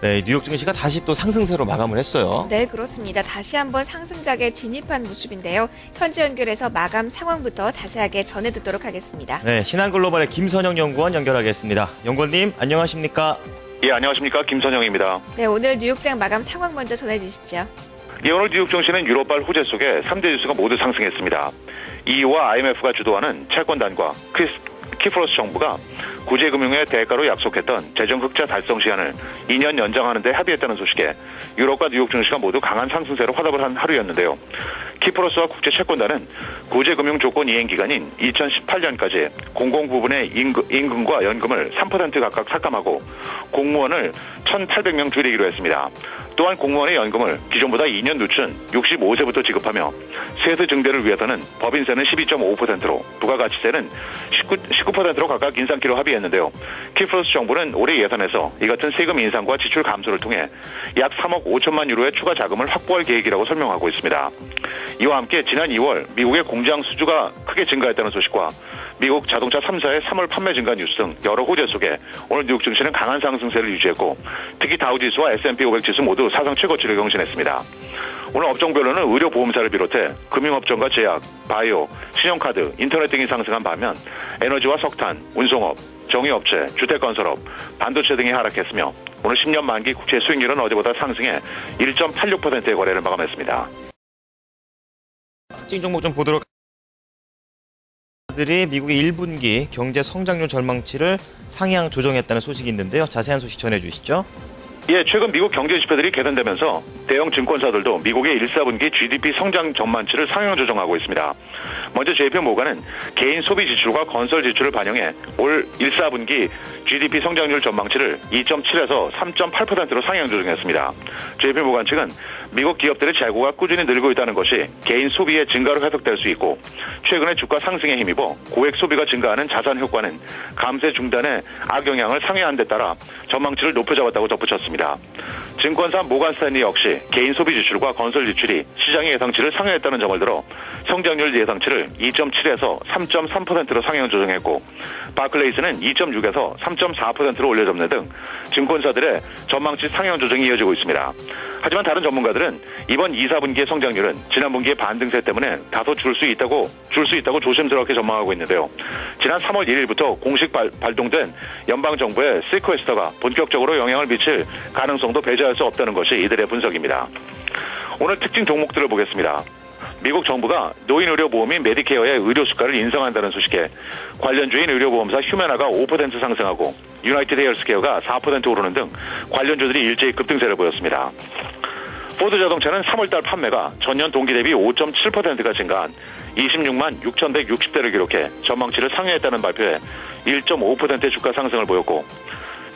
네, 뉴욕 증시가 다시 또 상승세로 마감을 했어요. 네, 그렇습니다. 다시 한번 상승작에 진입한 모습인데요. 현재 연결해서 마감 상황부터 자세하게 전해 듣도록 하겠습니다. 네, 신한글로벌의 김선영 연구원 연결하겠습니다. 연구원님, 안녕하십니까? 예, 안녕하십니까. 김선영입니다. 네, 오늘 뉴욕장 마감 상황 먼저 전해 주시죠. 예, 오늘 뉴욕 증시는 유로발 호재 속에 3대 지수가 모두 상승했습니다. EU와 IMF가 주도하는 채권단과 키프로스 정부가 구제금융의 대가로 약속했던 재정 흑자 달성 시한을 2년 연장하는 데 합의했다는 소식에 유럽과 뉴욕 증시가 모두 강한 상승세로 화답을 한 하루였는데요. 키프로스와 국제채권단은 구제금융 조건 이행 기간인 2018년까지 공공부문의 임금과 연금을 3% 각각 삭감하고 공무원을 1,800명 줄이기로 했습니다. 또한 공무원의 연금을 기존보다 2년 늦춘 65세부터 지급하며 세수 증대를 위해서는 법인세는 12.5%로 부가가치세는 19%로 각각 인상키로 합의했는데요. 키프로스 정부는 올해 예산에서 이 같은 세금 인상과 지출 감소를 통해 약 3억 5천만 유로의 추가 자금을 확보할 계획이라고 설명하고 있습니다. 이와 함께 지난 2월 미국의 공장 수주가 크게 증가했다는 소식과 미국 자동차 3사의 3월 판매 증가 뉴스 등 여러 호재 속에 오늘 뉴욕 증시는 강한 상승세를 유지했고 특히 다우지수와 S&P 500 지수 모두 사상 최고치를 경신했습니다. 오늘 업종별로는 의료보험사를 비롯해 금융업종과 제약, 바이오, 신용카드, 인터넷 등이 상승한 반면 에너지와 석탄, 운송업, 정유업체, 주택건설업, 반도체 등이 하락했으며 오늘 10년 만기 국채 수익률은 어제보다 상승해 1.86%의 거래를 마감했습니다. 특징 종목 좀 보도록 들이 미국의 1분기 경제 성장률 전망치를 상향 조정했다는 소식이 있는데요. 자세한 소식 전해주시죠. 예, 최근 미국 경제 지표들이 개선되면서 대형 증권사들도 미국의 1, 4분기 GDP 성장 전망치를 상향 조정하고 있습니다. 먼저 JP모가는 개인 소비 지출과 건설 지출을 반영해 올 1, 4분기 GDP 성장률 전망치를 2.7에서 3.8%로 상향 조정했습니다. JP모간 측은 미국 기업들의 재고가 꾸준히 늘고 있다는 것이 개인 소비의 증가로 해석될 수 있고 최근의 주가 상승에 힘입어 고액 소비가 증가하는 자산 효과는 감세 중단의 악영향을 상회한 데 따라 전망치를 높여 잡았다고 덧붙였습니다. 증권사 모간 스탠리 역시 개인 소비 지출과 건설 지출이 시장의 예상치를 상회했다는 점을 들어 성장률 예상치를 2.7에서 3.3%로 상향 조정했고 바클레이스는 2.6에서 3.4%로 올려잡는 등 증권사들의 전망치 상향 조정이 이어지고 있습니다. 하지만 다른 전문가들은 이번 2, 4분기의 성장률은 지난 분기의 반등세 때문에 다소 줄 수 있다고 조심스럽게 전망하고 있는데요. 지난 3월 1일부터 공식 발동된 연방정부의 시퀘스터가 본격적으로 영향을 미칠 가능성도 배제할 수 없다는 것이 이들의 분석입니다. 오늘 특징 종목들을 보겠습니다. 미국 정부가 노인의료보험인 메디케어의 의료 수가를 인상한다는 소식에 관련주인 의료보험사 휴메나가 5% 상승하고 유나이티드 헬스케어가 4% 오르는 등 관련주들이 일제히 급등세를 보였습니다. 포드 자동차는 3월달 판매가 전년 동기 대비 5.7%가 증가한 26만 6,160대를 기록해 전망치를 상회했다는 발표에 1.5%의 주가 상승을 보였고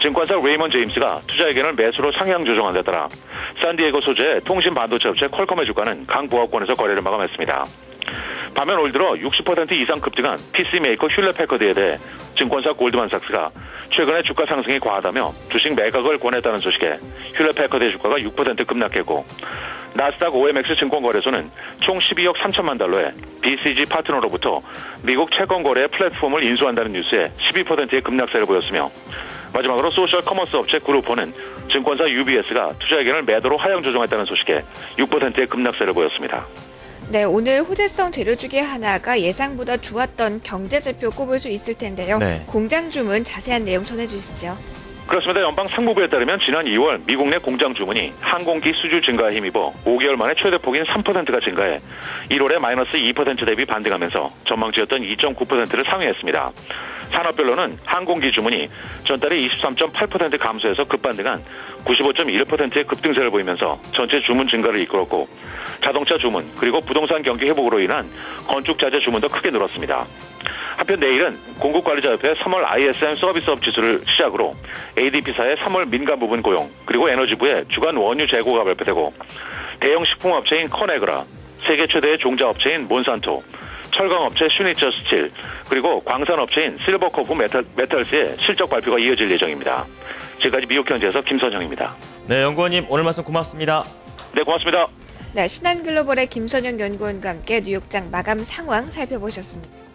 증권사 레이먼 제임스가 투자 의견을 매수로 상향 조정한 데 따라 샌디에고 소재의 통신 반도체 업체 퀄컴의 주가는 강보합권에서 거래를 마감했습니다. 반면 올 들어 60% 이상 급등한 PC 메이커 휼렛패커드에 대해 증권사 골드만삭스가 최근에 주가 상승이 과하다며 주식 매각을 권했다는 소식에 휼렛패커드의 주가가 6% 급락했고 나스닥 OMX 증권거래소는 총 12억 3천만 달러의 BCG 파트너로부터 미국 채권거래 플랫폼을 인수한다는 뉴스에 12%의 급락세를 보였으며 마지막으로 소셜 커머스 업체 그룹폰은 증권사 UBS가 투자 의견을 매도로 하향 조정했다는 소식에 6%의 급락세를 보였습니다. 네, 오늘 호재성 재료 중에 하나가 예상보다 좋았던 경제지표 꼽을 수 있을 텐데요. 네. 공장 주문 자세한 내용 전해주시죠. 그렇습니다. 연방 상무부에 따르면 지난 2월 미국 내 공장 주문이 항공기 수주 증가에 힘입어 5개월 만에 최대폭인 3%가 증가해 1월에 마이너스 2% 대비 반등하면서 전망치였던 2.9%를 상회했습니다. 산업별로는 항공기 주문이 전달에 23.8% 감소해서 급반등한 95.1%의 급등세를 보이면서 전체 주문 증가를 이끌었고 자동차 주문 그리고 부동산 경기 회복으로 인한 건축자재 주문도 크게 늘었습니다. 한편 내일은 공급관리자협회 3월 ISM 서비스업 지수를 시작으로 ADP사의 3월 민간 부분 고용 그리고 에너지부의 주간 원유 재고가 발표되고 대형 식품업체인 커네그라, 세계 최대의 종자업체인 몬산토, 철강업체 슈니처 스틸 그리고 광산업체인 실버코프 메탈스의 실적 발표가 이어질 예정입니다. 지금까지 미국 현지에서 김선영입니다. 네, 연구원님 오늘 말씀 고맙습니다. 네, 고맙습니다. 네, 신한글로벌의 김선영 연구원과 함께 뉴욕장 마감 상황 살펴보셨습니다.